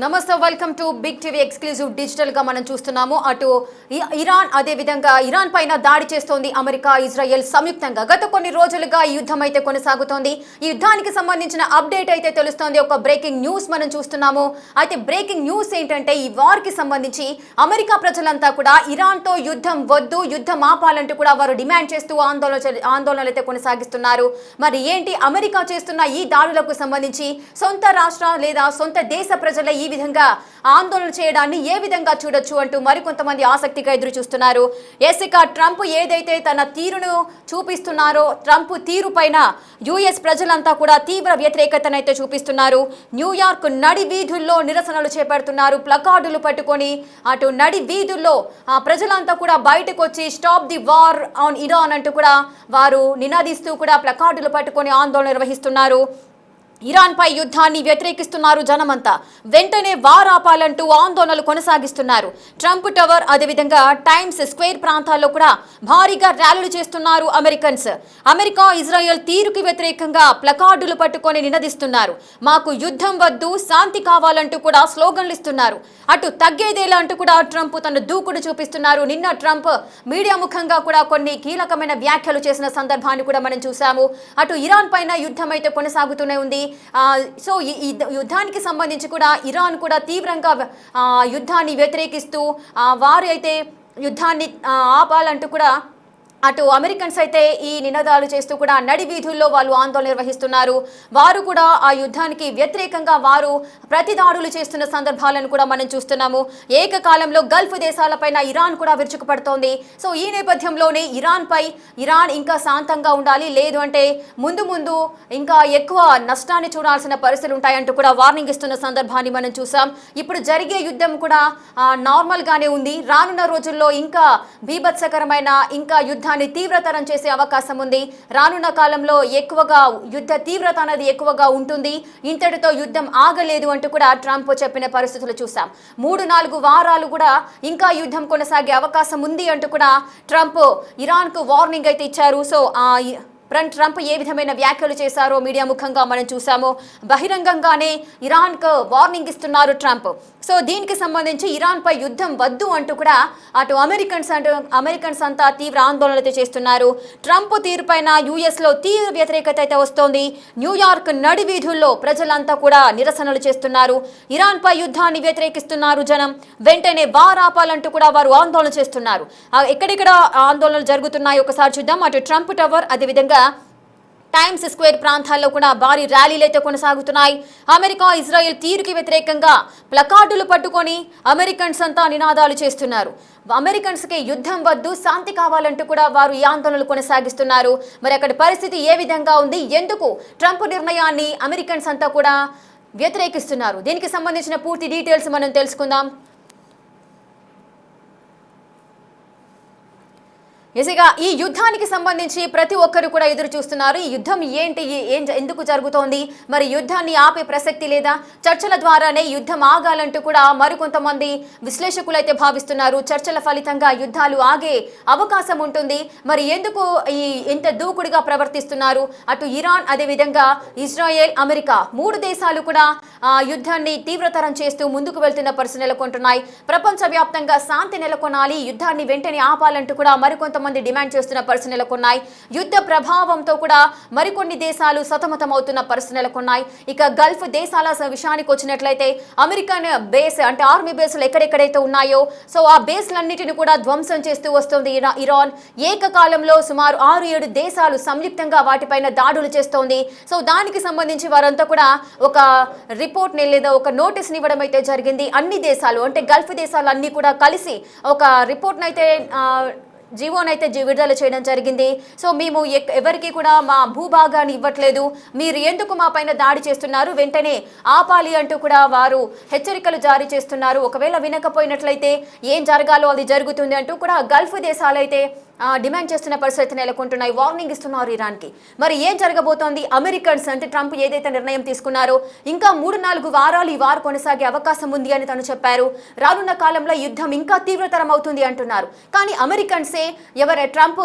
నమస్తే welcome to big TV exclusive digital గా మనం చూస్తున్నాము. అటు ఇరాన్ అదే విధంగా ఇరాన్ పైన దాడి చేస్తోంది అమెరికా ఇజ్రాయెల్ సంయుక్తంగా. గత కొన్ని రోజులుగా ఈ యుద్ధం అయితే కొనసాగుతోంది. ఈ యుద్ధానికి సంబంధించిన అప్డేట్ అయితే తెలుస్తోంది. ఒక బ్రేకింగ్ న్యూస్ మనం చూస్తున్నాము. అయితే బ్రేకింగ్ న్యూస్ ఏంటంటే ఈ వార్ కి సంబంధించి అమెరికా ప్రజలంతా కూడా ఇరాన్ తో యుద్ధం వద్దు, యుద్ధం ఆపాలంటూ కూడా వారు డిమాండ్ చేస్తూ ఆందోళనలు అయితే కొనసాగిస్తున్నారు. మరి ఏంటి అమెరికా చేస్తున్న ఈ దాడులకు సంబంధించి సొంత రాష్ట్ర లేదా సొంత దేశ ప్రజల ఈ విధంగా ఆందోళన చేయడాన్ని ఏ విధంగా చూడొచ్చు అంటూ మరికొంతమంది ఆసక్తిగా ఎదురు చూస్తున్నారు. ఇక ట్రంప్ ఏదైతే తన తీరును చూపిస్తున్నారో ట్రంప్ తీరు పైన యుఎస్ ప్రజలంతా కూడా తీవ్ర వ్యతిరేకతనైతే చూపిస్తున్నారు. న్యూయార్క్ నడి వీధుల్లో నిరసనలు చేపడుతున్నారు. ప్లకార్డులు పట్టుకొని అటు నడి వీధుల్లో ప్రజలంతా కూడా బయటకు వచ్చి stop the war on Iran అంటూ కూడా వారు నినాదిస్తూ కూడా ప్లకార్డులు పట్టుకొని ఆందోళన నిర్వహిస్తున్నారు. ఇరాన్ పై యుద్ధాన్ని వ్యతిరేకిస్తున్నారు జనమంతా. వెంటనే వార్ ఆపాలంటూ ఆందోళనలు కొనసాగిస్తున్నారు. ట్రంప్ టవర్ అదేవిధంగా టైమ్స్ స్క్వేర్ ప్రాంతాల్లో కూడా భారీగా ర్యాలీలు చేస్తున్నారు అమెరికన్స్. అమెరికా ఇజ్రాయెల్ తీరుకి వ్యతిరేకంగా ప్లకార్డులు పట్టుకొని నినదిస్తున్నారు. మాకు యుద్ధం వద్దు, శాంతి కావాలంటూ కూడా స్లోగన్లు ఇస్తున్నారు. అటు తగ్గేదేలా అంటూ కూడా ట్రంప్ తన దూకుడు చూపిస్తున్నారు. నిన్న ట్రంప్ మీడియా ముఖంగా కూడా కొన్ని కీలకమైన వ్యాఖ్యలు చేసిన సందర్భాన్ని కూడా మనం చూసాము. అటు ఇరాన్ పైన యుద్ధం అయితే కొనసాగుతూనే ఉంది. సో ఈ యుద్ధానికి సంబంధించి కూడా ఇరాన్ కూడా తీవ్రంగా యుద్ధాన్ని వ్యతిరేకిస్తూ వారు అయితే యుద్ధాన్ని ఆపాలంటూ కూడా అటు అమెరికన్స్ అయితే ఈ నినాదాలు చేస్తూ కూడా నడి వీధుల్లో వాళ్ళు ఆందోళన నిర్వహిస్తున్నారు. వారు కూడా ఆ యుద్ధానికి వ్యతిరేకంగా వారు ప్రతిదాడులు చేస్తున్న సందర్భాలను కూడా మనం చూస్తున్నాము. ఏకకాలంలో గల్ఫ్ దేశాలపైన ఇరాన్ కూడా విరుచుకుపడుతోంది. సో ఈ నేపథ్యంలోనే ఇరాన్ ఇంకా శాంతంగా ఉండాలి, లేదు అంటే ముందు ఇంకా ఎక్కువ నష్టాన్ని చూడాల్సిన పరిస్థితులు ఉంటాయంటూ కూడా వార్నింగ్ ఇస్తున్న సందర్భాన్ని మనం చూసాం. ఇప్పుడు జరిగే యుద్ధం కూడా నార్మల్ గానే ఉంది. రానున్న రోజుల్లో ఇంకా బీభత్సకరమైన ఇంకా యుద్ధ తీవ్రతరం చేసే అవకాశం ఉంది. రానున్న కాలంలో ఎక్కువగా యుద్ధ తీవ్రత అనేది ఎక్కువగా ఉంటుంది. ఇంతటితో యుద్ధం ఆగలేదు అంటూ కూడా ట్రంప్ చెప్పిన పరిస్థితులు చూసాం. 3-4 వారాలు కూడా ఇంకా యుద్ధం కొనసాగే అవకాశం ఉంది అంటూ కూడా ట్రంప్ ఇరాన్ కు వార్నింగ్ అయితే ఇచ్చారు. సో ట్రంప్ ఏ విధమైన వ్యాఖ్యలు చేశారో మీడియా ముఖంగా మనం చూసాము. బహిరంగంగానే ఇరాన్ కు వార్నింగ్ ఇస్తున్నారు ట్రంప్. సో దీనికి సంబంధించి ఇరాన్ పై యుద్ధం వద్దు అంటూ కూడా అటు అమెరికన్స్ అంతా తీవ్ర ఆందోళనలు చేస్తున్నారు. ట్రంప్ తీరు పైన యుఎస్ లో తీవ్ర వ్యతిరేకత అయితే వస్తోంది. న్యూయార్క్ నడి వీధుల్లో ప్రజలంతా కూడా నిరసనలు చేస్తున్నారు. ఇరాన్ పై యుద్ధాన్ని వ్యతిరేకిస్తున్నారు జనం. వెంటనే వార్ ఆపాలంటూ కూడా వారు ఆందోళన చేస్తున్నారు. ఎక్కడెక్కడ ఆందోళనలు జరుగుతున్నాయి ఒకసారి చూద్దాం. అటు ట్రంప్ టవర్ అదేవిధంగా టైమ్స్ స్క్వేర్ ప్రాంతాల్లో కూడా భారీ ర్యాలీలు అయితే కొనసాగుతున్నాయి. అమెరికా ఇజ్రాయెల్ తీరుకి వ్యతిరేకంగా ప్లకార్డులు పట్టుకొని అమెరికన్స్ అంతా నినాదాలు చేస్తున్నారు. అమెరికన్స్కి యుద్ధం వద్దు, శాంతి కావాలంటూ కూడా వారు ఈ ఆందోళనలు కొనసాగిస్తున్నారు. మరి అక్కడ పరిస్థితి ఏ విధంగా ఉంది, ఎందుకు ట్రంప్ నిర్ణయాన్ని అమెరికన్స్ అంతా కూడా వ్యతిరేకిస్తున్నారు, దీనికి సంబంధించిన పూర్తి డీటెయిల్స్ మనం తెలుసుకుందాం. ఇక ఈ యుద్ధానికి సంబంధించి ప్రతి ఒక్కరు కూడా ఎదురు చూస్తున్నారు. ఈ యుద్ధం ఏంటి, ఎందుకు జరుగుతోంది, మరి యుద్ధాన్ని ఆపే ప్రసక్తి లేదా, చర్చల ద్వారానే యుద్ధం ఆగాలంటూ కూడా మరికొంతమంది విశ్లేషకులు అయితే భావిస్తున్నారు. చర్చల ఫలితంగా యుద్ధాలు ఆగే అవకాశం ఉంటుంది. మరి ఎందుకు ఇంత దూకుడుగా ప్రవర్తిస్తున్నారు అటు ఇరాన్ అదేవిధంగా ఇజ్రాయెల్ అమెరికా 3 దేశాలు కూడా యుద్ధాన్ని తీవ్రతరం చేస్తూ ముందుకు వెళ్తున్న పరిస్థితి నెలకొంటున్నాయి. ప్రపంచవ్యాప్తంగా శాంతి నెలకొనాలి, యుద్ధాన్ని వెంటనే ఆపాలంటూ కూడా మరికొంతమంది డిమాండ్ చేస్తున్న పరిస్థితి నెలకొన్నాయి. యుద్ధ ప్రభావంతో కూడా మరికొన్ని దేశాలు సతమతమవుతున్న పరిస్థితి నెలకొన్నాయి. ఇక గల్ఫ్ దేశాల విషయానికి వచ్చినట్లయితే అమెరికన్ బేస్ అంటే ఆర్మీ బేస్లు ఎక్కడెక్కడైతే ఉన్నాయో సో ఆ బేస్లన్నిటిని కూడా ధ్వంసం చేస్తూ వస్తుంది ఇరాన్. ఏకకాలంలో సుమారు 6-7 దేశాలు సంయుక్తంగా వాటిపైన దాడులు చేస్తోంది. సో దానికి సంబంధించి వారంతా కూడా ఒక రిపోర్ట్ని లేదా ఒక నోటీస్ని ఇవ్వడం అయితే జరిగింది. అన్ని దేశాలు అంటే గల్ఫ్ దేశాలు అన్ని కూడా కలిసి ఒక రిపోర్ట్ని అయితే జీవోనైతే విడుదల చేయడం జరిగింది. సో మేము ఎవరికి కూడా మా భూభాగాన్ని ఇవ్వట్లేదు, మీరు ఎందుకు మా పైన దాడి చేస్తున్నారు, వెంటనే ఆపాలి అంటూ కూడా వారు హెచ్చరికలు జారీ చేస్తున్నారు. ఒకవేళ వినకపోయినట్లయితే ఏం జరగాలో అది జరుగుతుంది అంటూ కూడా గల్ఫ్ దేశాలైతే డిమాండ్ చేస్తున్న పరిస్థితి నెలకొంటున్నాయి. వార్నింగ్ ఇస్తున్నారు ఇరాన్కి. మరి ఏం జరగబోతోంది? అమెరికన్స్ అంటే ట్రంప్ ఏదైతే నిర్ణయం తీసుకున్నారో ఇంకా 3-4 వారాలు ఈ వార్ కొనసాగే అవకాశం ఉంది అని తను చెప్పారు. రానున్న కాలంలో యుద్ధం ఇంకా తీవ్రతరం అవుతుంది అంటున్నారు. కానీ అమెరికన్సే ట్రంప్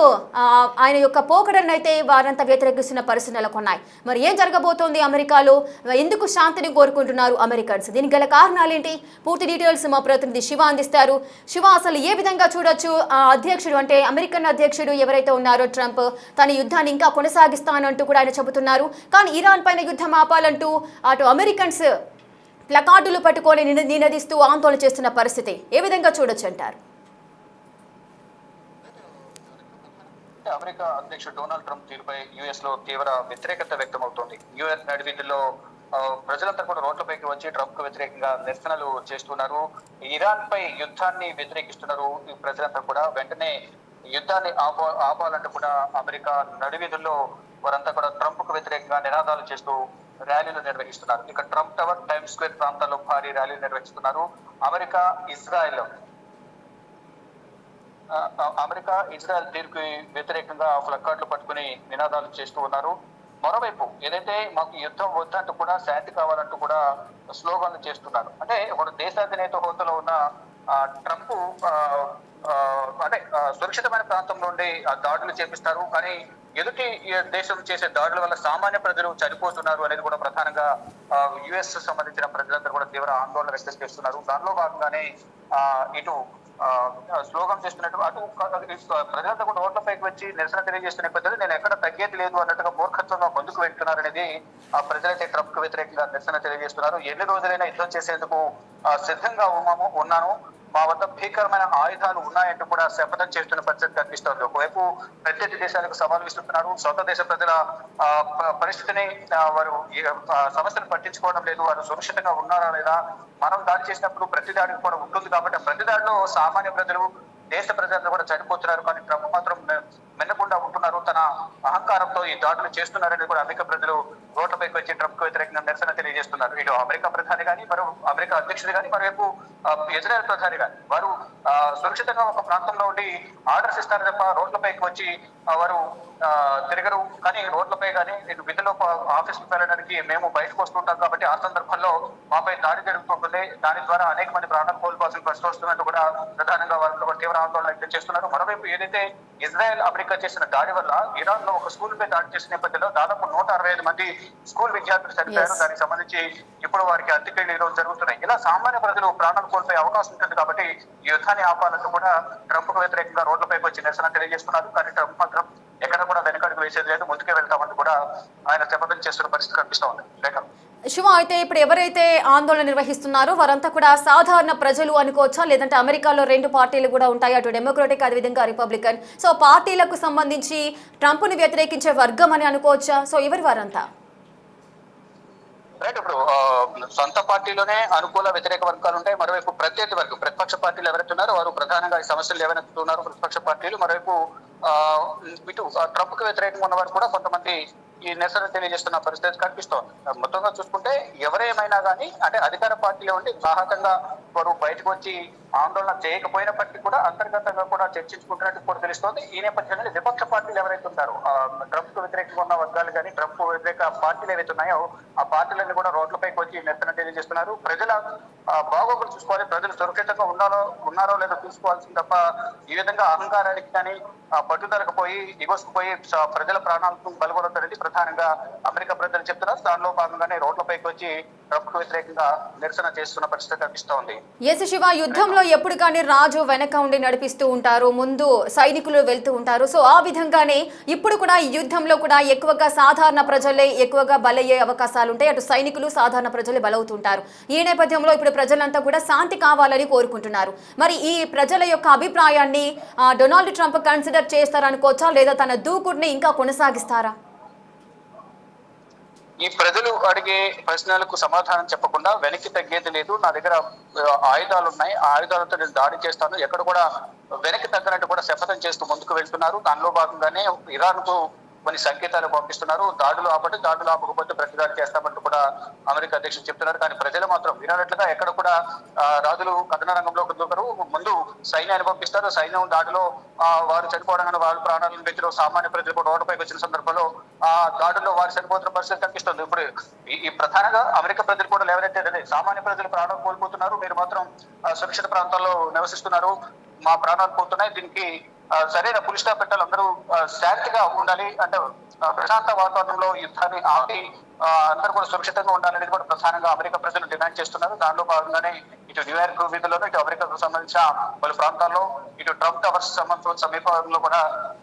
ఆయన యొక్క పోకడను అయితే వారంతా వ్యతిరేకిస్తున్న పరిస్థితి నెలకొన్నాయి. మరి ఏం జరగబోతోంది అమెరికాలో? ఎందుకు శాంతిని కోరుకుంటున్నారు అమెరికన్స్? దీనికి గల కారణాలేంటి? పూర్తి డీటెయిల్స్ మా ప్రతినిధి శివ అందిస్తారు. శివ, అసలు ఏ విధంగా చూడొచ్చు అధ్యక్షుడు అంటే అమెరికన్ అధ్యక్షుడు ఎవరైతే ఉన్నారో ట్రంప్ తన యుద్ధాన్ని ఇంకా కొనసాగిస్తానంటూ కూడా ఆయన చెబుతున్నారు. కానీ ఇరాన్ పైన యుద్ధం ఆపాలంటూ అటు అమెరికన్స్ ప్లకార్డులు పట్టుకొని నినదిస్తూ ఆందోళన చేస్తున్న పరిస్థితి ఏ విధంగా చూడొచ్చు అంటారు? అమెరికా అధ్యక్షుడు డొనాల్డ్ ట్రంప్ తీరుపై యుఎస్ లో తీవ్ర వ్యతిరేకత వ్యక్తమవుతోంది. యుఎస్ నడివీధుల్లో ప్రజలంతా కూడా రోడ్లపైకి వచ్చి ట్రంప్ కు వ్యతిరేకంగా నిరసనలు చేస్తున్నారు. ఇరాన్ పై యుద్ధాన్ని వ్యతిరేకిస్తున్నారు. ప్రజలంతా కూడా వెంటనే యుద్ధాన్ని ఆపాలంటూ కూడా అమెరికా నడివీధుల్లో వారంతా కూడా ట్రంప్ కు వ్యతిరేకంగా నినాదాలు చేస్తూ ర్యాలీలు నిర్వహిస్తున్నారు. ఇక ట్రంప్ టవర్, టైమ్ స్క్వేర్ ప్రాంతాల్లో భారీ ర్యాలీలు నిర్వహిస్తున్నారు. అమెరికా ఇజ్రాయెల్ తీరుకు వ్యతిరేకంగా ప్లకార్డులు పట్టుకుని నినాదాలు చేస్తూ ఉన్నారు. మరోవైపు ఏదైతే మాకు యుద్ధం వద్దంటూ కూడా శాంతి కావాలంటూ కూడా స్లోగన్లు చేస్తున్నారు. అంటే ఒక దేశాధినేత హోదాలో ఉన్న ట్రంప్ అంటే సురక్షితమైన ప్రాంతం నుండి దాడులు చేపిస్తారు. కానీ ఎదుటి దేశం చేసే దాడుల వల్ల సామాన్య ప్రజలు చనిపోతున్నారు అనేది కూడా ప్రధానంగా యుఎస్ సంబంధించిన ప్రజలందరూ కూడా తీవ్ర ఆందోళన వ్యక్తం చేస్తున్నారు. దానిలో భాగంగానే ఇటు స్లోగన్ చేస్తున్నట్టు అటు ప్రజలంతా కూడా రోడ్లపైకి వచ్చి నిరసన తెలియజేస్తున్న పెద్దలు నేను ఎక్కడ తగ్గేది లేదు అన్నట్టుగా మూర్ఖత్వంగా ముందుకు వెళ్తున్నారనేది ఆ ప్రజలైతే ట్రంప్ కు వ్యతిరేకంగా నిరసన తెలియజేస్తున్నారు. ఎన్ని రోజులైనా యుద్ధం చేసేందుకు సిద్ధంగా ఉన్నాను, మా వద్ద భీకరమైన ఆయుధాలు ఉన్నాయంటూ కూడా శపథం చేస్తున్న పరిస్థితి కనిపిస్తోంది. ఒకవైపు ప్రత్యర్థి దేశాలకు సవాల్ విస్తున్నారు. సొంత దేశ ప్రజల పరిస్థితిని వారు సమస్యను పట్టించుకోవడం లేదు. వారు సురక్షితంగా ఉన్నారా లేదా, మనం దాడి చేసినప్పుడు ప్రతి దాడికి కూడా ఉంటుంది కాబట్టి ప్రతి దాడిలో సామాన్య ప్రజలు, దేశ ప్రజలందరూ కూడా చనిపోతున్నారు. కానీ ట్రంప్ మాత్రం మెన్నకుండా ఉంటున్నారు. తన అహంకారంతో ఈ దాడులు చేస్తున్నారని కూడా అమెరికా ప్రజలు రోడ్లపైకి వచ్చి ట్రంప్ కు వ్యతిరేకంగా నిరసన తెలియజేస్తున్నారు. ఇటు అమెరికా ప్రధాని కానీ, మరో అమెరికా అధ్యక్షుడు కానీ, మరోవైపు ఇజ్రాయెల్ ప్రధాని కానీ వారు సురక్షితంగా ఒక ప్రాంతంలో ఉండి ఆర్డర్స్ ఇస్తారు తప్ప రోడ్లపైకి వచ్చి వారు తిరగరు. కానీ రోడ్లపై కానీ విధుల్లో ఆఫీసులకు వెళ్ళడానికి మేము బయటకు వస్తుంటాం కాబట్టి ఆ సందర్భంలో మాపై దాడి జరుగుతుంటుంది. దాని ద్వారా అనేక మంది ప్రాణాలు కోల్పోవాల్సిన పరిస్థితి వస్తున్నట్టు కూడా ప్రధానంగా వారు తీవ్ర ఆందోళన వ్యక్తం చేస్తున్నారు. మరోవైపు ఏదైతే ఇజ్రాయెల్ అమెరికా చేసిన దాడి వల్ల ఇరాన్ లో ఒక స్కూల్ పై దాడి చేసిన నేపథ్యంలో దాదాపు 165 మంది స్కూల్ విద్యార్థులు చనిపోయారు. దానికి సంబంధించి ఇప్పుడు వారికి అంత్యక్రియలు ఈ రోజు జరుగుతున్నాయి. ఇలా సామాన్య ప్రజలు ప్రాణాలు కోల్పోయే అవకాశం ఉంటుంది కాబట్టి ఈ యుద్ధాన్ని ఆపాలంటూ కూడా ట్రంప్ కు వ్యతిరేకంగా రోడ్లపైకి వచ్చి నిరసన తెలియజేస్తున్నారు. కానీ ట్రంప్ మాత్రం ఎక్కడ కూడా వెనకడుగు వేసేది లేదు, ముందుకే వెళ్తామంటూ కూడా ఆయన శపథం చేస్తున్న పరిస్థితి కనిపిస్తా ఉంది. లేక శివ, అయితే ఇప్పుడు ఎవరైతే ఆందోళన నిర్వహిస్తున్నారో వారంతా కూడా సాధారణ ప్రజలు అనుకోవచ్చా, లేదంటే అమెరికాలో 2 పార్టీలు కూడా ఉంటాయి, అటు డెమోక్రటిక్ అదేవిధంగా రిపబ్లికన్. సో పార్టీలకు సంబంధించి ట్రంప్ని వ్యతిరేకించే వర్గం అని అనుకోవచ్చా? సో ఎవరి వారంతా? రైట్, ఇప్పుడు సొంత పార్టీలోనే అనుకూల వ్యతిరేక వర్గాలు ఉంటాయి. మరోవైపు ప్రత్యర్థి వర్గం, ప్రతిపక్ష పార్టీలు ఎవరైతే ఉన్నారో వారు ప్రధానంగా ఈ సమస్యలు ఏవైనా ఉన్నారు ప్రతిపక్ష పార్టీలు. మరోవైపు ఇటు ట్రంప్ కు వ్యతిరేకంగా ఉన్నవారు కూడా కొంతమంది ఈ నిరసన తెలియజేస్తున్న పరిస్థితి కనిపిస్తోంది. మొత్తంగా చూసుకుంటే ఎవరేమైనా కానీ అంటే అధికార పార్టీలో ఉండి బాహకంగా వారు బయటకు వచ్చి ఆందోళన చేయకపోయినప్పటికీ కూడా అంతర్గతంగా కూడా చర్చించుకుంటున్నట్టు కూడా తెలుస్తోంది. ఈ నేపథ్యంలో విపక్ష పార్టీలు ఎవరైతే ఉంటారో ట్రంప్ కు వ్యతిరేకంగా ఉన్న వర్గాలు కానీ ట్రంప్ వ్యతిరేక పార్టీలు ఏవైతే ఉన్నాయో ఆ పార్టీలన్నీ కూడా రోడ్లపైకి వచ్చి నిరసన తెలియజేస్తున్నారు. ప్రజల బాగోగులు చూసుకోవాలి, ప్రజలు సురక్షితంగా ఉన్నారో లేదో చూసుకోవాల్సింది తప్ప ఈ విధంగా అహంకారానికి కానీ పట్టుదలకు పోయి దిగొసుకు పోయి ప్రజల ప్రాణాలకు బలగొడతారని ప్రధానంగా అమెరికా ప్రజలు చెప్తున్నారు. దానిలో భాగంగానే రోడ్లపైకి వచ్చి ట్రంప్ కు వ్యతిరేకంగా నిరసన చేస్తున్న పరిస్థితి కనిపిస్తోంది. శివ, యుద్ధంలో ఎప్పుడు కానీ రాజు వెనక ఉండి నడిపిస్తూ ఉంటారు, ముందు సైనికులు వెళ్తూ ఉంటారు. సో ఆ విధంగానే ఇప్పుడు కూడా ఈ యుద్ధంలో కూడా ఎక్కువగా సాధారణ ప్రజలే ఎక్కువగా బలయ్యే అవకాశాలు ఉంటాయి. అటు సైనికులు సాధారణ ప్రజలే బలవుతుంటారు. ఈ నేపథ్యంలో ఇప్పుడు ప్రజలంతా కూడా శాంతి కావాలని కోరుకుంటున్నారు. మరి ఈ ప్రజల యొక్క అభిప్రాయాన్ని డొనాల్డ్ ట్రంప్ కన్సిడర్ చేస్తారనుకోవచ్చా, లేదా తన దూకుడిని ఇంకా కొనసాగిస్తారా? ఈ ప్రజలు అడిగే ప్రశ్నలకు సమాధానం చెప్పకుండా వెనక్కి తగ్గేది లేదు, నా దగ్గర ఆయుధాలు ఉన్నాయి, ఆ ఆయుధాలతో నేను దాడి చేస్తాను, ఎక్కడ కూడా వెనక్కి తగ్గినట్టు కూడా శపథం చేస్తూ ముందుకు వెళ్తున్నారు. దానిలో భాగంగానే ఇరాన్ కు కొన్ని సంకేతాలు పంపిస్తున్నారు. దాడులు ఆపకపోతే ప్రతిదాడి చేస్తామంటూ కూడా అమెరికా అధ్యక్షుడు చెప్తున్నారు. కానీ ప్రజలు మాత్రం వినట్లుగా ఎక్కడ కూడా రాజులు కథన రంగంలోకి దూకరు. ముందు సైన్యాన్ని పంపిస్తారు. సైన్యం దాడిలో వారు చనిపోవడం, వారి ప్రాణాలను బెదిలో సామాన్య ప్రజలు కూడా రోడ్డుపైకి వచ్చిన సందర్భంలో ఆ దాడుల్లో వారు చనిపోతున్న పరిస్థితి కనిపిస్తుంది. ఇప్పుడు ఈ ప్రధానంగా అమెరికా ప్రజలు కూడా లేవనెత్తే సామాన్య ప్రజలు ప్రాణాలు కోల్పోతున్నారు, మీరు మాత్రం సురక్షిత ప్రాంతాల్లో నివసిస్తున్నారు, మా ప్రాణాలు పోతున్నాయి, దీనికి సరైన పులి స్టాప్ పెట్టాలి, అందరూ శాంతిగా ఉండాలి అంటే ప్రశాంత వాతావరణంలో యుద్ధాన్ని ఆపి అందరూ కూడా సురక్షితంగా ఉండాలనేది కూడా ప్రధానంగా అమెరికా ప్రజలు డిమాండ్ చేస్తున్నారు. దానిలో భాగంగానే ఇటు న్యూయార్క్ వీధుల్లోనూ ఇటు అమెరికాకు సంబంధించిన పలు ప్రాంతాల్లో ఇటు ట్రంప్ టవర్స్ సమీపంలో కూడా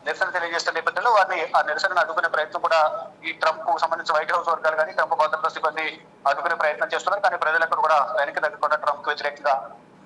నిరసన తెలియజేస్తున్న నేపథ్యంలో వారిని ఆ నిరసనను అడ్డుకునే ప్రయత్నం కూడా ఈ ట్రంప్ కు సంబంధించిన వైట్ హౌస్ వర్గాలు కానీ ట్రంప్ భద్రతా సిబ్బంది అడ్డుకునే ప్రయత్నం చేస్తున్నారు. కానీ ప్రజలకు కూడా వెనక్కి తగ్గకుండా ట్రంప్ కు వ్యతిరేకంగా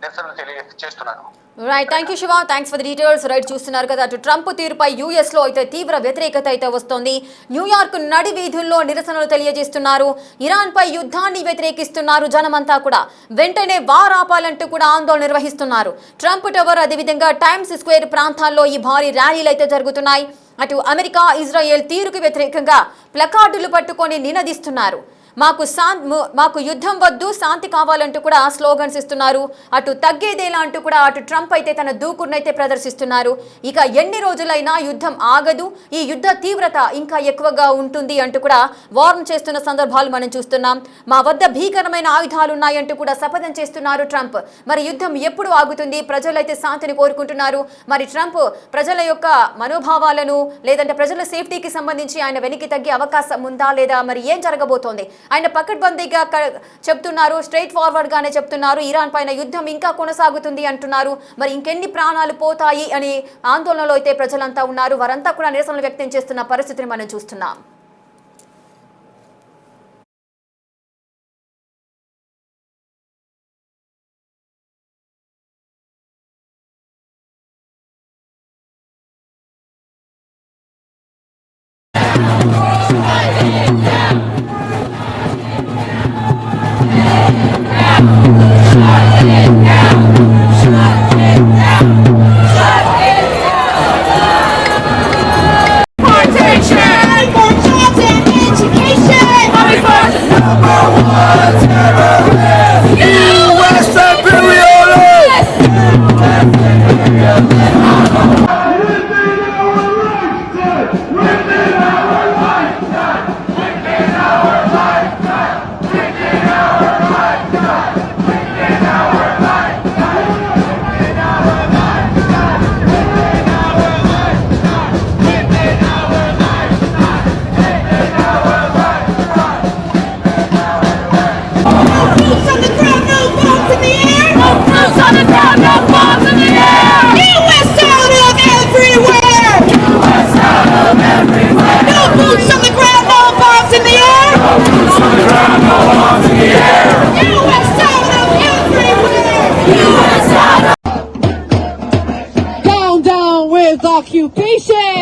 నిరసనలు తెలియజేస్తున్నారు. Right, thank you Shiva, thanks for the details. Right, చూస్తున్నారు కదా, అటు ట్రంప్ తీరుపై యూఎస్ లో అయితే తీవ్ర వ్యతిరేకత అయితే వస్తోంది. న్యూయార్క్ నడి వీధుల్లో నిరసనలు తెలియజేస్తున్నారు. ఇరాన్ పై యుద్ధాన్ని వ్యతిరేకిస్తున్నారు. జనమంతా కూడా వెంటనే వార్ ఆపాలంటూ కూడా ఆందోళన నిర్వహిస్తున్నారు. ట్రంప్ టవర్ అదేవిధంగా టైమ్స్ స్క్వేర్ ప్రాంతాల్లో ఈ భారీ ర్యాలీలు అయితే జరుగుతున్నాయి. అటు అమెరికా ఇజ్రాయెల్ తీరుకు వ్యతిరేకంగా ప్లకార్డులు పట్టుకొని నినదిస్తున్నారు. మాకు యుద్ధం వద్దు, శాంతి కావాలంటూ కూడా స్లోగన్స్ ఇస్తున్నారు. అటు తగ్గేదేలా అంటూ కూడా అటు ట్రంప్ అయితే తన దూకుడునైతే ప్రదర్శిస్తున్నారు. ఇక ఎన్ని రోజులైనా యుద్ధం ఆగదు, ఈ యుద్ధ తీవ్రత ఇంకా ఎక్కువగా ఉంటుంది అంటూ కూడా వార్న్ చేస్తున్న సందర్భాలు మనం చూస్తున్నాం. మా వద్ద భీకరమైన ఆయుధాలు ఉన్నాయంటూ కూడా శపథం చేస్తున్నారు ట్రంప్. మరి యుద్ధం ఎప్పుడు ఆగుతుంది? ప్రజలైతే శాంతిని కోరుకుంటున్నారు. మరి ట్రంప్ ప్రజల యొక్క మనోభావాలను లేదంటే ప్రజల సేఫ్టీకి సంబంధించి ఆయన వెనక్కి తగ్గే అవకాశం ఉందా లేదా, మరి ఏం జరగబోతోంది? ఆయన పకడ్బందీగా చెప్తున్నారు, స్ట్రైట్ ఫార్వర్డ్ గానే చెప్తున్నారు, ఇరాన్ పైన యుద్ధం ఇంకా కొనసాగుతుంది అంటున్నారు. మరి ఇంకెన్ని ప్రాణాలు పోతాయి అని ఆందోళనలో అయితే ప్రజలంతా ఉన్నారు. వారంతా కూడా నిరసనలు వ్యక్తం చేస్తున్న పరిస్థితిని మనం చూస్తున్నాం. Occupation!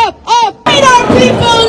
Up, up! Fight our people!